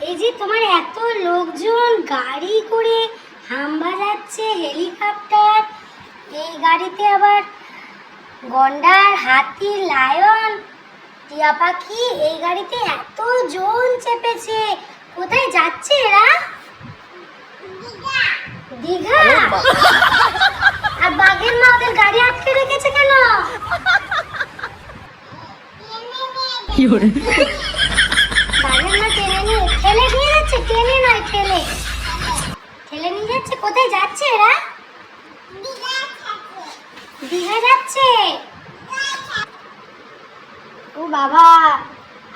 এই যে তোমার এত লোকজন গাড়ি করে হাম্বা যাচ্ছে, হেলিকপ্টার, এই গাড়িতে আবার গন্ডার, হাতি, লায়ন, টিয়া পাখি, এই গাড়িতে এত জন চেপেছে। কোথায় যাচ্ছে এরা? দীঘা। আর বাঘের মা ওদের গাড়ি আটকে রেখেছে কেন? বাঘের মা টেনে নিয়ে ঠেলে নিয়ে যাচ্ছে, টেনে নয় ঠেলে ঠেলে নিয়ে যাচ্ছে। কোথায় যাচ্ছে এরা? দীঘা যাচ্ছে। ও বাবা,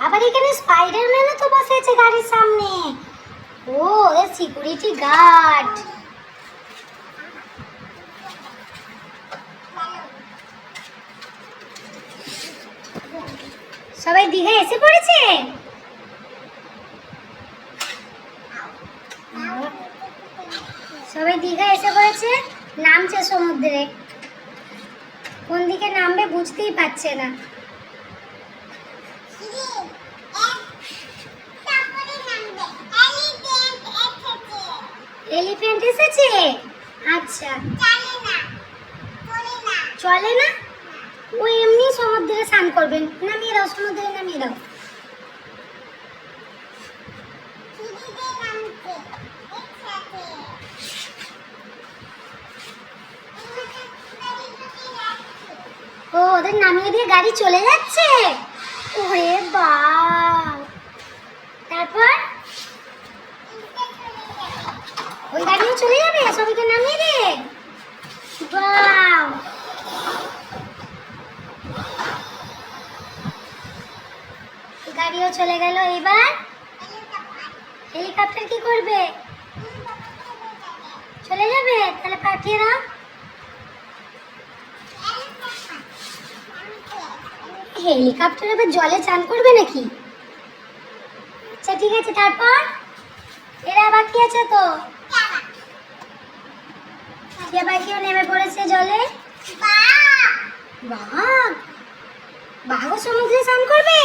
আবার এখানে স্পাইডারম্যানও তো বসেছে গাড়ির সামনে। ও এ সিকিউরিটি গার্ড। সবাই দীঘা এসে পড়েছে। সবাই দীঘা এসে পড়েছে, নামছে সমুদ্রে। কোন দিকে নামবে বুঝতেই পারছে না। এলিফ্যান্ট এসেছে? আচ্ছা, চলে না? ও এমনি সমুদ্রে স্নান করবেন। নামিয়ে দাও, সমুদ্রে নামিয়ে দাও। ও ওদের নামিয়ে দিয়ে গাড়ি চলে যাচ্ছে। ওরে বাবা, তারপর ওই গাড়িও চলে যাবে, সবাইকে নামিয়ে দিয়ে। বাহ, গাড়িও চলে গেল। এবার হেলিকপ্টার কি করবে? চলে যাবে? তাহলে পাঠিয়ে দাও। হেলিকপ্টার আবার জলে চান করবে নাকি? আচ্ছা ঠিক আছে, তারপর এরা বাকি আছে তো। টিয়া পাখিও নেমে পড়েছে জলে। বাঘ, বাঘও সমুদ্রে স্নান করবে?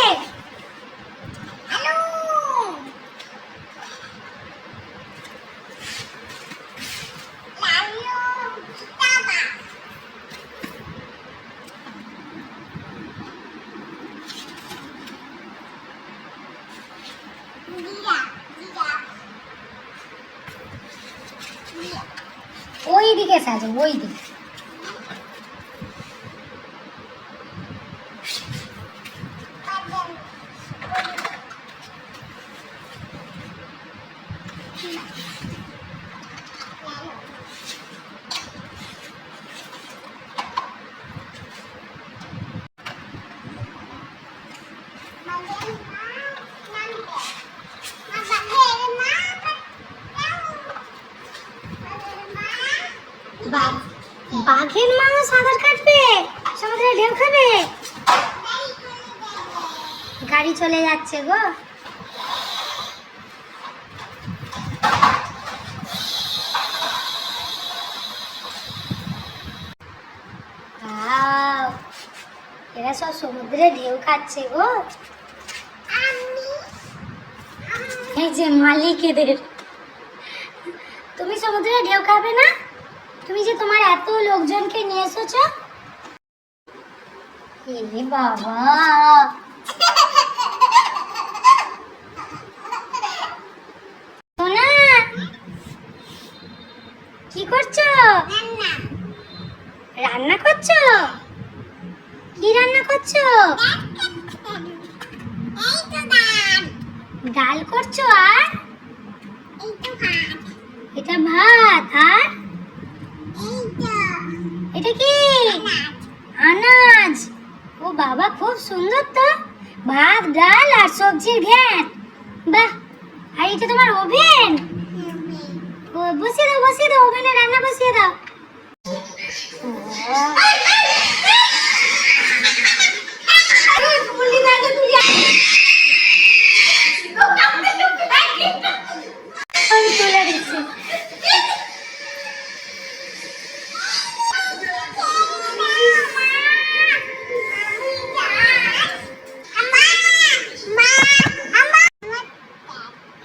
ওই দিকে সাজো, ওই দিকে। বাঘের মাও সাঁতার কাটবে, সমুদ্রে ঢেউ খাবে। গাড়ি চলে যাচ্ছে গো। এরা সব সমুদ্রে ঢেউ খাচ্ছে গো। এই যে মালিক এদের। তুমি সমুদ্রে ঢেউ খাবে না? তুমি যে তোমার এত লোকজনকে নিয়ে এসেছো। এ বাবা, সোনা কি করছো? রান্না করছো? কি রান্না করছো? ডাল করছো? আর এটা ভাত? আর এটা কি? আনাজ। ও বাবা, খুব সুন্দর তো। ভাত, ডাল আর সবজির ঘ্যাট। বাহ। আর এটা তোমার ওভেন? বসিয়ে দাও, বসিয়ে দাও, ওভেনে রান্না বসিয়ে দাও। আমি তুলে দিচ্ছি।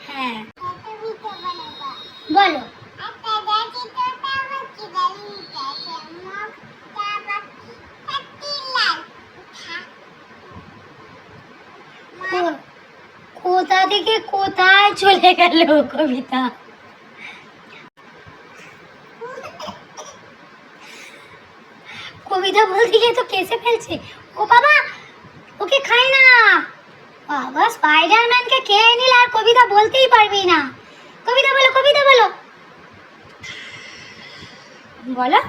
হ্যাঁ, থেকে কোথায় চলে গেল কবিতা? কবিতা বলতে গিয়ে তো কেসে ফেলছে। ও বাবা, ওকে খাই না। বাবা, স্পাইডারম্যানকে খেয়ে নিলে আর কবিতা বলতেই পারবি না। কবিতা বলো, কবিতা বলো, বলো।